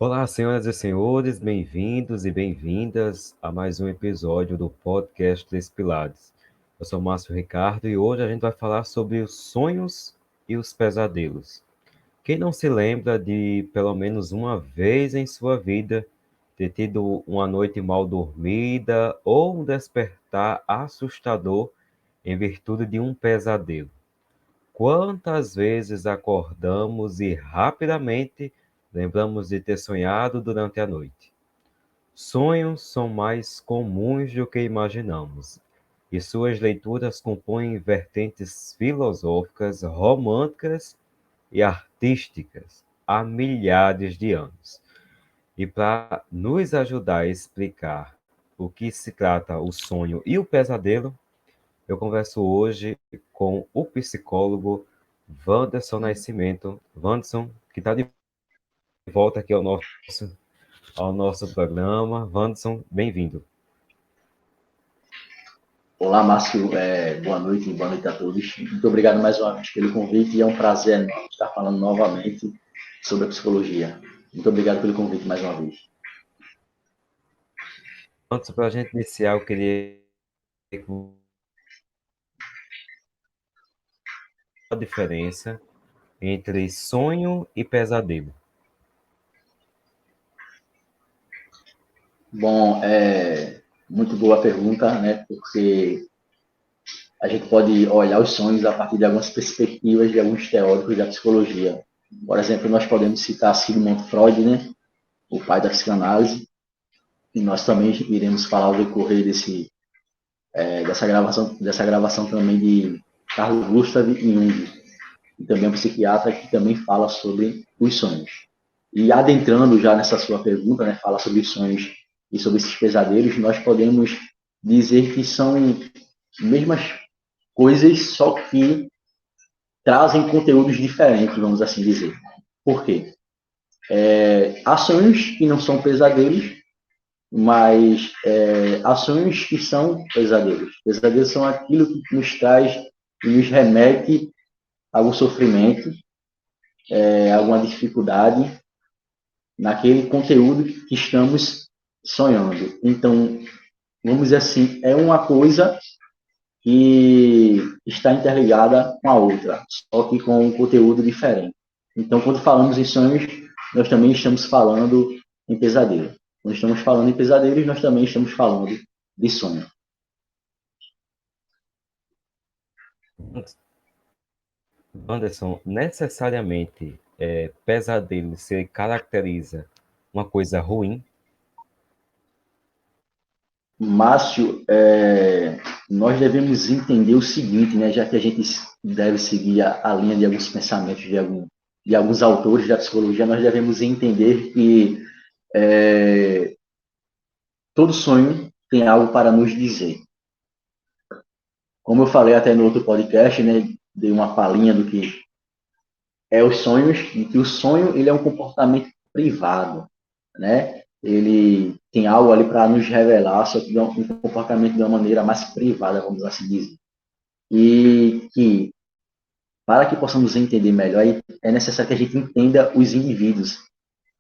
Olá, senhoras e senhores, bem-vindos e bem-vindas a mais um episódio do podcast Despilares. Eu sou Márcio Ricardo e hoje a gente vai falar sobre os sonhos e os pesadelos. Quem não se lembra de, pelo menos uma vez em sua vida, ter tido uma noite mal dormida ou um despertar assustador em virtude de um pesadelo? Quantas vezes acordamos e rapidamente lembramos de ter sonhado durante a noite? Sonhos são mais comuns do que imaginamos, e suas leituras compõem vertentes filosóficas, românticas e artísticas há milhares de anos. E para nos ajudar a explicar o que se trata o sonho e o pesadelo, eu converso hoje com o psicólogo Wanderson Nascimento. Wanderson, que está de volta aqui ao nosso programa. Wanderson, bem-vindo. Olá, Márcio, boa noite a todos. Muito obrigado mais uma vez pelo convite e é um prazer enorme estar falando novamente sobre a psicologia. Muito obrigado pelo convite mais uma vez. Wanderson, para a gente iniciar, eu queria a diferença entre sonho e pesadelo. Bom, muito boa pergunta, né? Porque a gente pode olhar os sonhos a partir de algumas perspectivas de alguns teóricos da psicologia. Por exemplo, nós podemos citar Sigmund Freud, né? O pai da psicanálise, e nós também iremos falar ao decorrer dessa gravação também de Carl Gustav Jung, e também um psiquiatra que também fala sobre os sonhos. E adentrando já nessa sua pergunta, né, fala sobre os sonhos e sobre esses pesadelos, nós podemos dizer que são mesmas coisas, só que trazem conteúdos diferentes, vamos assim dizer. Por quê? Há sonhos que não são pesadelos, mas há sonhos que são pesadelos. Pesadelos são aquilo que nos traz e nos remete a algum sofrimento, alguma dificuldade naquele conteúdo que estamos sonhando. Então, vamos dizer assim, é uma coisa que está interligada com a outra, só que com um conteúdo diferente. Então, quando falamos em sonhos, nós também estamos falando em pesadelo. Quando estamos falando em pesadelos, nós também estamos falando de sonho. Wanderson, necessariamente pesadelo se caracteriza uma coisa ruim? Márcio, nós devemos entender o seguinte, né, já que a gente deve seguir a linha de alguns pensamentos de alguns autores da psicologia, nós devemos entender que todo sonho tem algo para nos dizer. Como eu falei até no outro podcast, né, dei uma palhinha do que é os sonhos, e que o sonho ele é um comportamento privado, né? Ele tem algo ali para nos revelar, só que um comportamento de uma maneira mais privada, vamos assim dizer. E que, para que possamos entender melhor, é necessário que a gente entenda os indivíduos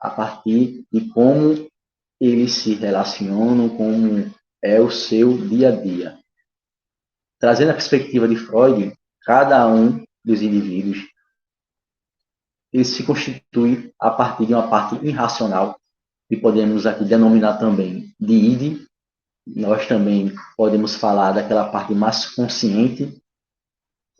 a partir de como eles se relacionam, como é o seu dia a dia. Trazendo a perspectiva de Freud, cada um dos indivíduos ele se constitui a partir de uma parte irracional, que podemos aqui denominar também de id. Nós também podemos falar daquela parte mais consciente,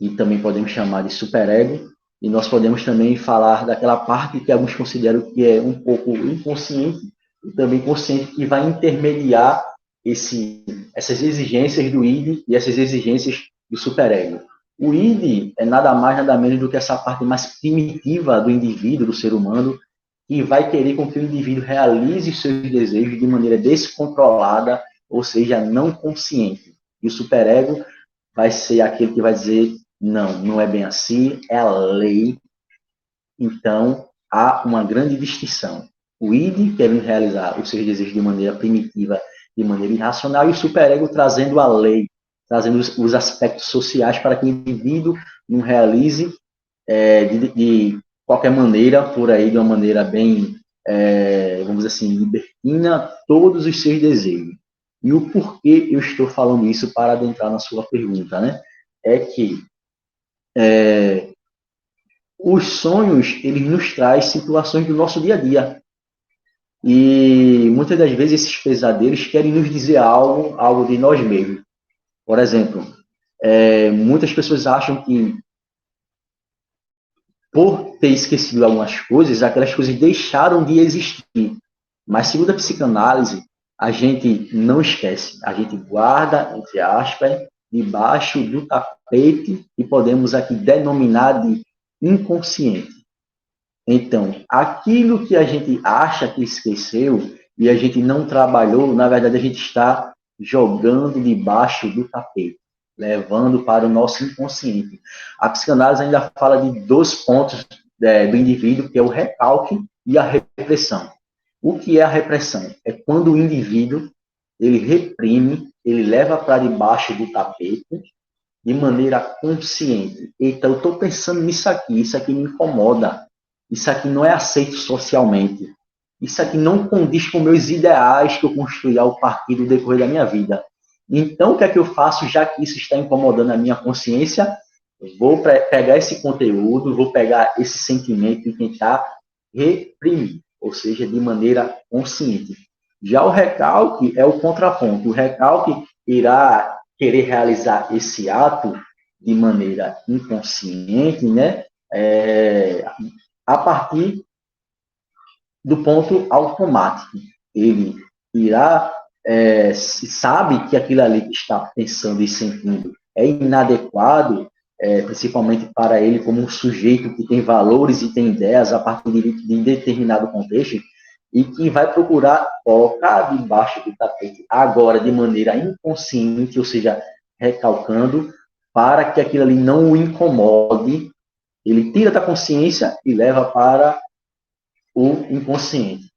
e também podemos chamar de superego, e nós podemos também falar daquela parte que alguns consideram que é um pouco inconsciente e também consciente, que vai intermediar essas exigências do id e essas exigências do superego. O id é nada mais, nada menos do que essa parte mais primitiva do indivíduo, do ser humano, que vai querer com que o indivíduo realize seus desejos de maneira descontrolada, ou seja, não consciente. E o superego vai ser aquele que vai dizer não, não é bem assim, é a lei. Então, há uma grande distinção. O id querendo realizar os seus desejos de maneira primitiva, de maneira irracional, e o superego trazendo a lei, trazendo os aspectos sociais para que o indivíduo não realize de qualquer maneira, por aí, de uma maneira bem vamos dizer assim, libertina todos os seus desejos. E o porquê eu estou falando isso para adentrar na sua pergunta, né? É que os sonhos, eles nos trazem situações do nosso dia a dia. E muitas das vezes esses pesadelos querem nos dizer algo de nós mesmos. Por exemplo, muitas pessoas acham que por ter esquecido algumas coisas, aquelas coisas deixaram de existir. Mas segundo a psicanálise, a gente não esquece, a gente guarda, entre aspas, debaixo do tapete, e podemos aqui denominar de inconsciente. Então, aquilo que a gente acha que esqueceu e a gente não trabalhou, na verdade a gente está jogando debaixo do tapete, levando para o nosso inconsciente. A psicanálise ainda fala de dois pontos do indivíduo, que é o recalque e a repressão. O que é a repressão? É quando o indivíduo ele reprime, ele leva para debaixo do tapete de maneira consciente. Então, eu estou pensando nisso aqui, isso aqui me incomoda, isso aqui não é aceito socialmente, isso aqui não condiz com meus ideais que eu construí ao partir do decorrer da minha vida. Então, o que é que eu faço, já que isso está incomodando a minha consciência? Vou pegar esse conteúdo, vou pegar esse sentimento e tentar reprimir, ou seja, de maneira consciente. Já o recalque é o contraponto. O recalque irá querer realizar esse ato de maneira inconsciente, né? A partir do ponto automático. Ele irá, sabe que aquilo ali que está pensando e sentindo é inadequado, principalmente para ele como um sujeito que tem valores e tem ideias a partir de determinado contexto, e que vai procurar colocar debaixo do tapete agora de maneira inconsciente, ou seja, recalcando, para que aquilo ali não o incomode. Ele tira da consciência e leva para o inconsciente.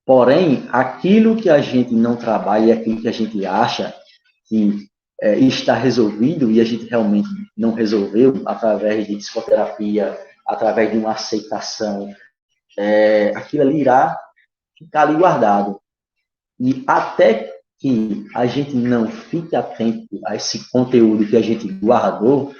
Porém, aquilo que a gente não trabalha e aquilo que a gente acha que está resolvido e a gente realmente não resolveu através de psicoterapia, através de uma aceitação, aquilo ali irá ficar ali guardado. E até que a gente não fique atento a esse conteúdo que a gente guardou,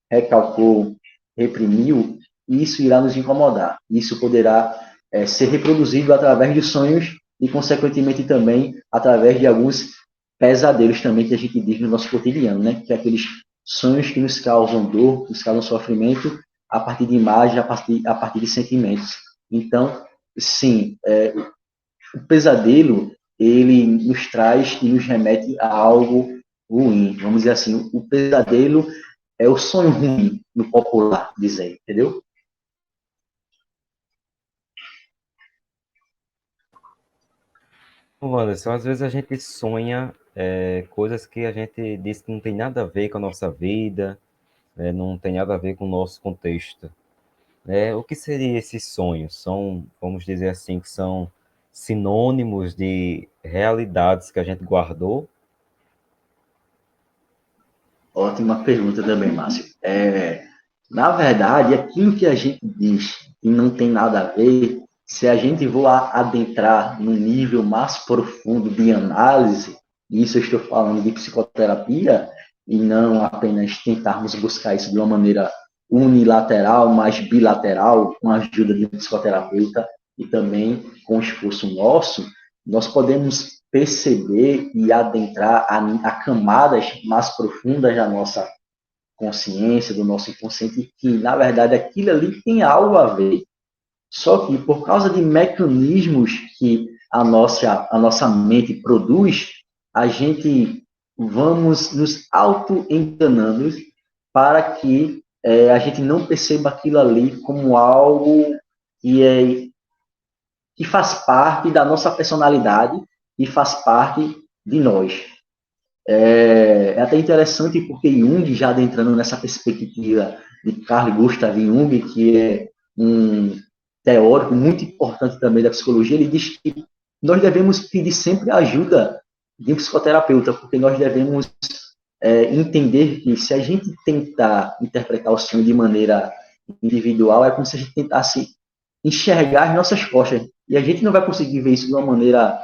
recalcou, reprimiu, isso irá nos incomodar. Isso poderá ser reproduzido através de sonhos e, consequentemente, também através de alguns pesadelos também que a gente diz no nosso cotidiano, né? Que é aqueles sonhos que nos causam dor, que nos causam sofrimento a partir de imagens, a partir de sentimentos. Então, sim, o pesadelo, ele nos traz e nos remete a algo ruim. Vamos dizer assim, o pesadelo é o sonho ruim, no popular dizer, entendeu? Bom, Anderson, às vezes a gente sonha coisas que a gente diz que não tem nada a ver com a nossa vida, não tem nada a ver com o nosso contexto. O que seriam esses sonhos? São, vamos dizer assim, que são sinônimos de realidades que a gente guardou? Ótima pergunta também, Márcio. Na verdade, aquilo que a gente diz que não tem nada a ver, se a gente for adentrar num nível mais profundo de análise, e isso eu estou falando de psicoterapia, e não apenas tentarmos buscar isso de uma maneira unilateral, mas bilateral, com a ajuda de um psicoterapeuta e também com o esforço nosso, nós podemos perceber e adentrar a camadas mais profundas da nossa consciência, do nosso inconsciente, que, na verdade, aquilo ali tem algo a ver. Só que, por causa de mecanismos que a nossa mente produz, a gente vamos nos auto-enganando para que a gente não perceba aquilo ali como algo que, que faz parte da nossa personalidade e faz parte de nós. É até interessante porque Jung, já adentrando nessa perspectiva de Carl Gustav Jung, que é um teórico muito importante também da psicologia, ele diz que nós devemos pedir sempre a ajuda de um psicoterapeuta, porque nós devemos entender que se a gente tentar interpretar o sonho de maneira individual, é como se a gente tentasse enxergar as nossas costas. E a gente não vai conseguir ver isso de uma maneira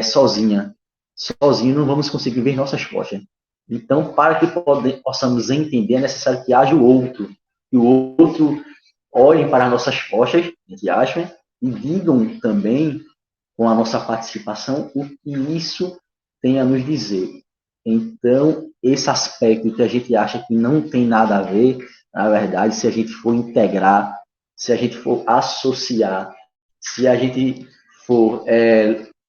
sozinha. Sozinho não vamos conseguir ver nossas costas. Então, para que possamos entender, é necessário que haja o outro. Que o outro olhe para as nossas costas, entre aspas, e digam também, com a nossa participação, o que isso tem a nos dizer. Então, esse aspecto que a gente acha que não tem nada a ver, na verdade, se a gente for integrar, se a gente for associar, se a gente for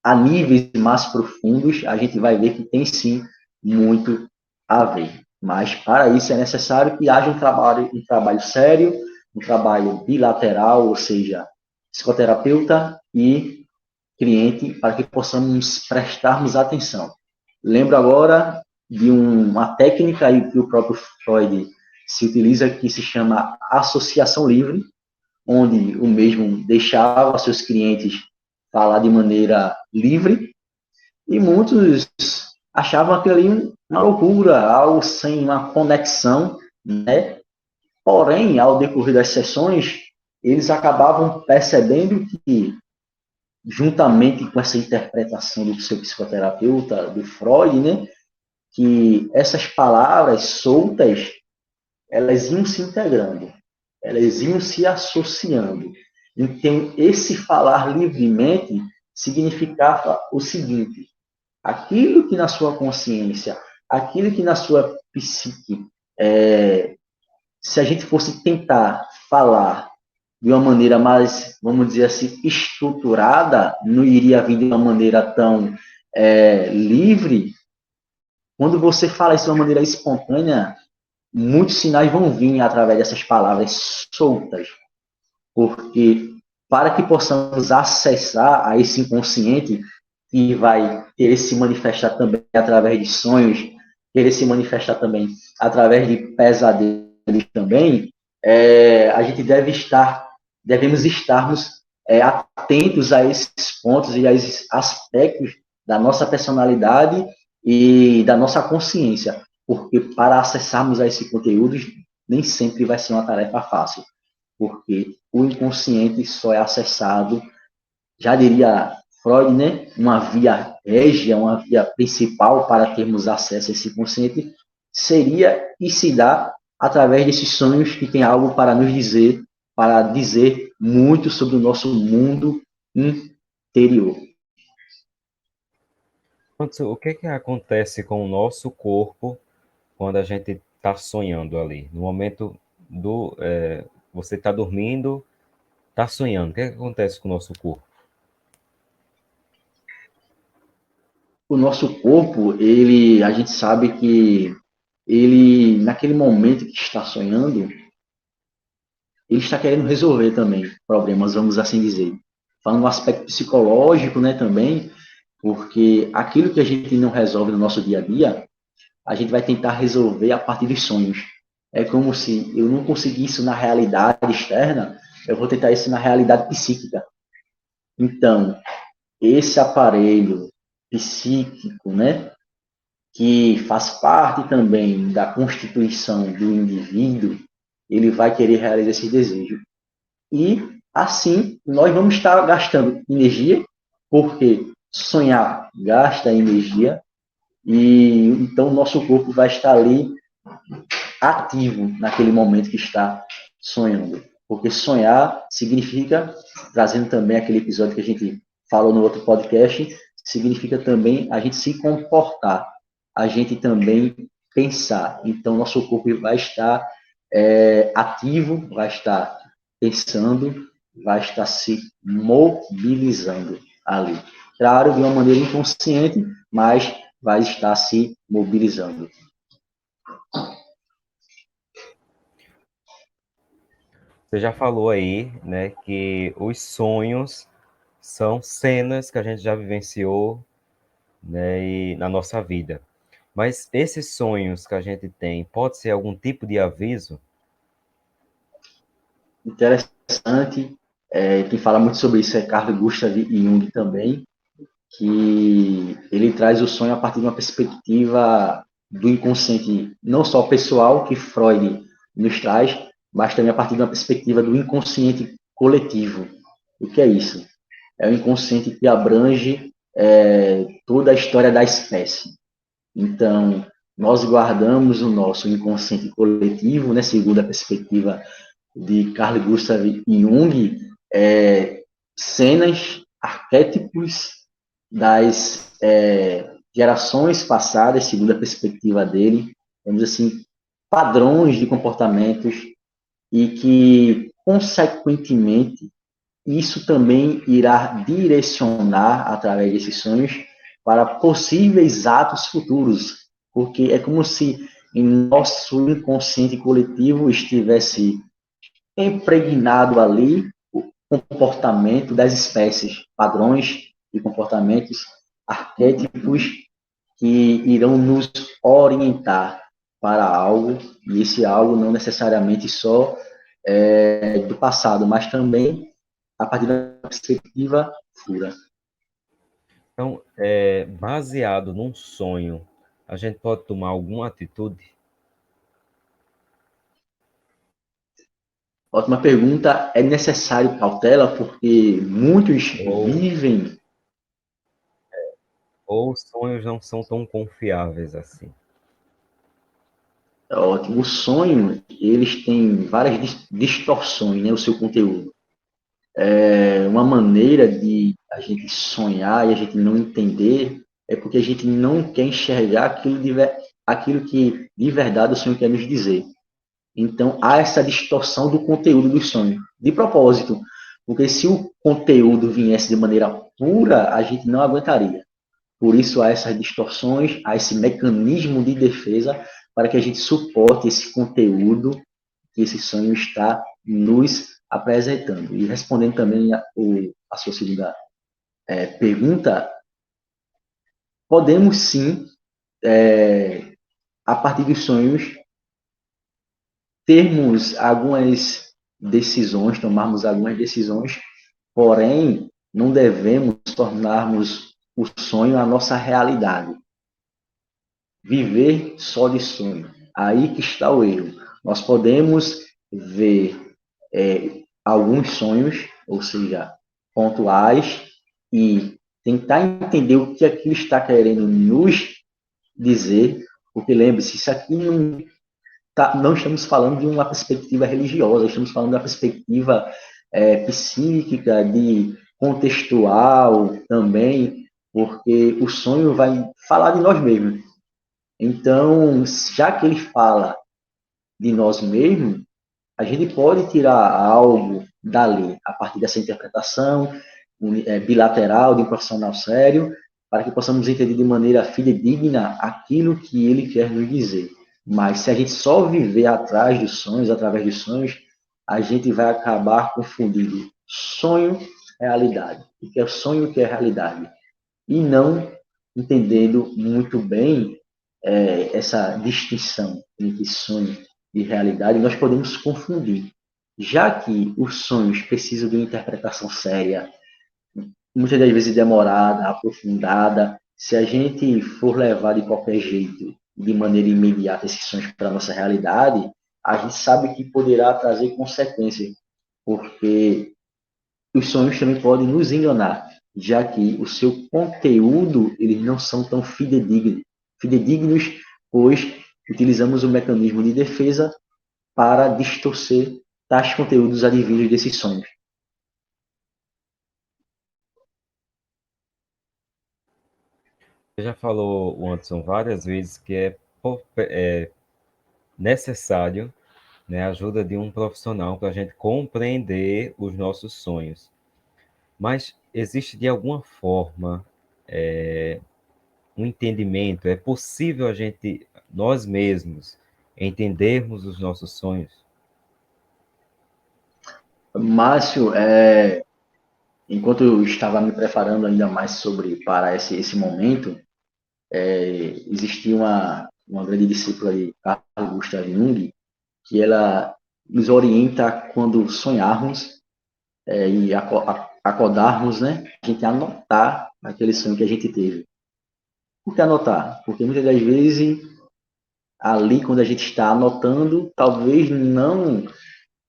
a níveis mais profundos, a gente vai ver que tem sim muito a ver. Mas para isso é necessário que haja um trabalho sério, um trabalho bilateral, ou seja, psicoterapeuta e cliente, para que possamos prestarmos atenção. Lembro agora de uma técnica aí que o próprio Freud se utiliza, que se chama associação livre, onde o mesmo deixava seus clientes falar de maneira livre, e muitos achavam aquilo ali uma loucura, algo sem uma conexão, né? Porém, ao decorrer das sessões, eles acabavam percebendo que, juntamente com essa interpretação do seu psicoterapeuta, do Freud, né, que essas palavras soltas, elas iam se integrando, elas iam se associando. Então, esse falar livremente significava o seguinte: aquilo que na sua consciência, aquilo que na sua psique, se a gente fosse tentar falar de uma maneira mais, vamos dizer assim, estruturada, não iria vir de uma maneira tão livre. Quando você fala isso de uma maneira espontânea, muitos sinais vão vir através dessas palavras soltas, porque para que possamos acessar a esse inconsciente, que vai querer se manifestar também através de sonhos, querer se manifestar também através de pesadelos também, a gente devemos estarmos atentos a esses pontos e a esses aspectos da nossa personalidade e da nossa consciência, porque para acessarmos a esse conteúdo nem sempre vai ser uma tarefa fácil, porque o inconsciente só é acessado, já diria Freud, né, uma via régia, uma via principal para termos acesso a esse inconsciente, seria e se dá através desses sonhos que tem algo para dizer muito sobre o nosso mundo interior. O que que acontece com o nosso corpo quando a gente está sonhando ali? No momento você está dormindo, está sonhando. O que que acontece com o nosso corpo? O nosso corpo, ele, a gente sabe que ele, naquele momento que está sonhando, ele está querendo resolver também problemas, vamos assim dizer. Falando no aspecto psicológico, né, também, porque aquilo que a gente não resolve no nosso dia a dia, a gente vai tentar resolver a partir dos sonhos. É como se eu não conseguisse na realidade externa, eu vou tentar isso na realidade psíquica. Então, esse aparelho psíquico, né, que faz parte também da constituição do indivíduo, ele vai querer realizar esse desejo. E assim nós vamos estar gastando energia, porque sonhar gasta energia, e então o nosso corpo vai estar ali ativo naquele momento que está sonhando. Porque sonhar significa, trazendo também aquele episódio que a gente falou no outro podcast, significa também a gente se comportar, a gente também pensar. Então, nosso corpo vai estar ativo, vai estar pensando, vai estar se mobilizando ali. Claro, de uma maneira inconsciente, mas vai estar se mobilizando. Você já falou aí, né, que os sonhos são cenas que a gente já vivenciou, né, na nossa vida. Mas esses sonhos que a gente tem, pode ser algum tipo de aviso? Interessante. Quem fala muito sobre isso é Carl Gustav Jung também, que ele traz o sonho a partir de uma perspectiva do inconsciente, não só pessoal, que Freud nos traz, mas também a partir de uma perspectiva do inconsciente coletivo. O que é isso? é o inconsciente que abrange toda a história da espécie. Então, nós guardamos o nosso inconsciente coletivo, né, segundo a perspectiva de Carl Gustav Jung, cenas, arquétipos das gerações passadas, segundo a perspectiva dele, vamos dizer assim, padrões de comportamentos e que, consequentemente, isso também irá direcionar, através desses sonhos, para possíveis atos futuros, porque é como se em nosso inconsciente coletivo estivesse impregnado ali o comportamento das espécies, padrões de comportamentos, arquétipos que irão nos orientar para algo, e esse algo não necessariamente só do passado, mas também a partir da perspectiva futura. Então, baseado num sonho, a gente pode tomar alguma atitude? Ótima pergunta. É necessário cautela porque muitos Ou, vivem. ou os sonhos não são tão confiáveis assim? Ótimo. O sonho, eles têm várias distorções, né, o seu conteúdo. Uma maneira de a gente sonhar e a gente não entender é porque a gente não quer enxergar aquilo que de verdade o sonho quer nos dizer. Então, há essa distorção do conteúdo do sonho, de propósito, porque se o conteúdo viesse de maneira pura, a gente não aguentaria. Por isso, há essas distorções, há esse mecanismo de defesa para que a gente suporte esse conteúdo que esse sonho está nos apresentando. E respondendo também a sua segunda pergunta, podemos sim, a partir dos sonhos, termos algumas decisões, tomarmos algumas decisões, porém, não devemos tornarmos o sonho a nossa realidade. Viver só de sonho. Aí que está o erro. Nós podemos ver alguns sonhos, ou seja, pontuais, e tentar entender o que aquilo está querendo nos dizer, porque lembre-se, isso aqui não estamos falando de uma perspectiva religiosa, estamos falando de uma perspectiva psíquica, de contextual também, porque o sonho vai falar de nós mesmos. Então, já que ele fala de nós mesmos, a gente pode tirar algo dali, a partir dessa interpretação bilateral de um profissional sério, para que possamos entender de maneira fidedigna aquilo que ele quer nos dizer. Mas se a gente só viver atrás dos sonhos, através dos sonhos, a gente vai acabar confundindo sonho e realidade. O que é sonho e o que é realidade. E não entendendo muito bem essa distinção entre sonho e realidade, nós podemos confundir. Já que os sonhos precisam de uma interpretação séria, muitas das vezes demorada, aprofundada, se a gente for levar de qualquer jeito, de maneira imediata, esses sonhos para a nossa realidade, a gente sabe que poderá trazer consequências, porque os sonhos também podem nos enganar, já que o seu conteúdo eles não são tão fidedignos, pois utilizamos o mecanismo de defesa para distorcer tais conteúdos advindos desses sonhos. Você já falou, Anderson, várias vezes que é necessário, né, a ajuda de um profissional para a gente compreender os nossos sonhos. Mas existe de alguma forma um entendimento? É possível a gente, nós mesmos, entendermos os nossos sonhos? Márcio, enquanto eu estava me preparando ainda mais para esse momento, existia uma grande discípula de Carl Gustav Jung, que ela nos orienta quando sonharmos e acordarmos, né? A gente anotar aquele sonho que a gente teve. Por que anotar? Porque muitas das vezes, ali, quando a gente está anotando, talvez não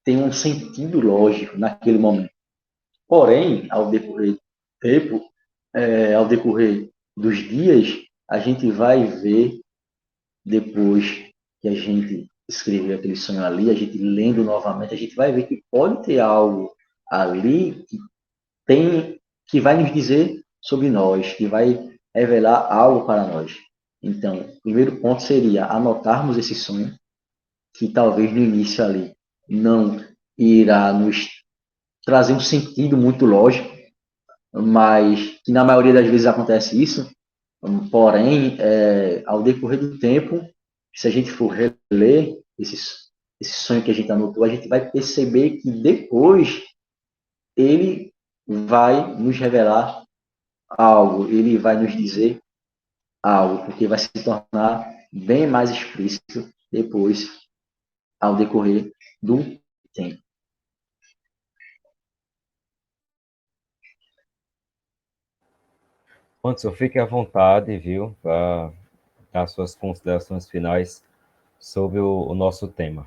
tenha um sentido lógico naquele momento. Porém, ao decorrer tempo, ao decorrer dos dias, a gente vai ver, depois que a gente escreveu aquele sonho ali, a gente lendo novamente, a gente vai ver que pode ter algo ali tem que vai nos dizer sobre nós, que vai revelar algo para nós. Então, o primeiro ponto seria anotarmos esse sonho, que talvez no início ali não irá nos trazer um sentido muito lógico, mas que na maioria das vezes acontece isso. Porém, ao decorrer do tempo, se a gente for reler esse sonho que a gente anotou, a gente vai perceber que depois ele vai nos revelar algo, ele vai nos dizer algo, porque vai se tornar bem mais explícito depois, ao decorrer do tempo. Anderson, fique à vontade, viu, para dar suas considerações finais sobre o nosso tema.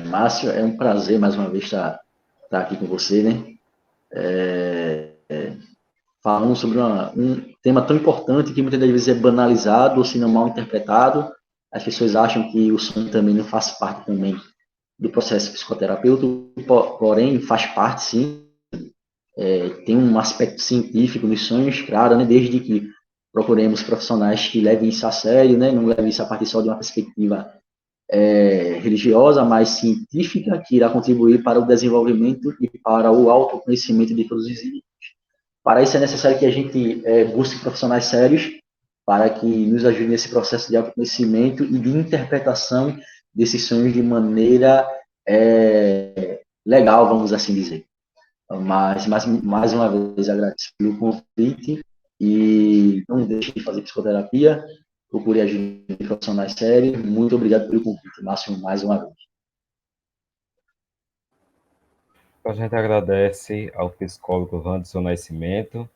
Márcio, é um prazer mais uma vez estar aqui com você, né? Falando sobre um tema tão importante que muitas das vezes é banalizado ou se não mal interpretado. As pessoas acham que o sonho também não faz parte também do processo psicoterapêutico, porém faz parte sim. Tem um aspecto científico nos sonhos, claro, né? Desde que procuremos profissionais que levem isso a sério, né? Não levem isso a partir só de uma perspectiva religiosa, mas científica, que irá contribuir para o desenvolvimento e para o autoconhecimento de todos os indivíduos. Para isso é necessário que a gente busque profissionais sérios para que nos ajudem nesse processo de autoconhecimento e de interpretação desses sonhos de maneira legal, vamos assim dizer. Mas, mais uma vez, agradeço pelo convite e não deixe de fazer psicoterapia, procure ajuda de profissionais sérios. Muito obrigado pelo convite, Márcio, mais uma vez. A gente agradece ao psicólogo Wanderson Nascimento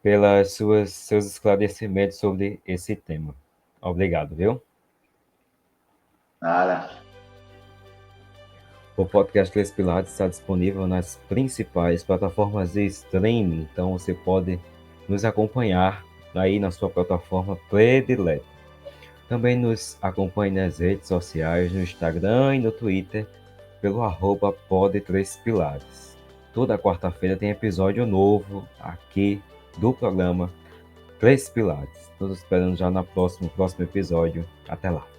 pelas seus esclarecimentos sobre esse tema. Obrigado, viu? Nada. O podcast Três Pilares está disponível nas principais plataformas de streaming, então você pode nos acompanhar aí na sua plataforma predileta. Também nos acompanhe nas redes sociais, no Instagram e no Twitter, pelo @pod3pilares. Toda quarta-feira tem episódio novo aqui do programa Três Pilares. Todos esperando já no próximo episódio. Até lá.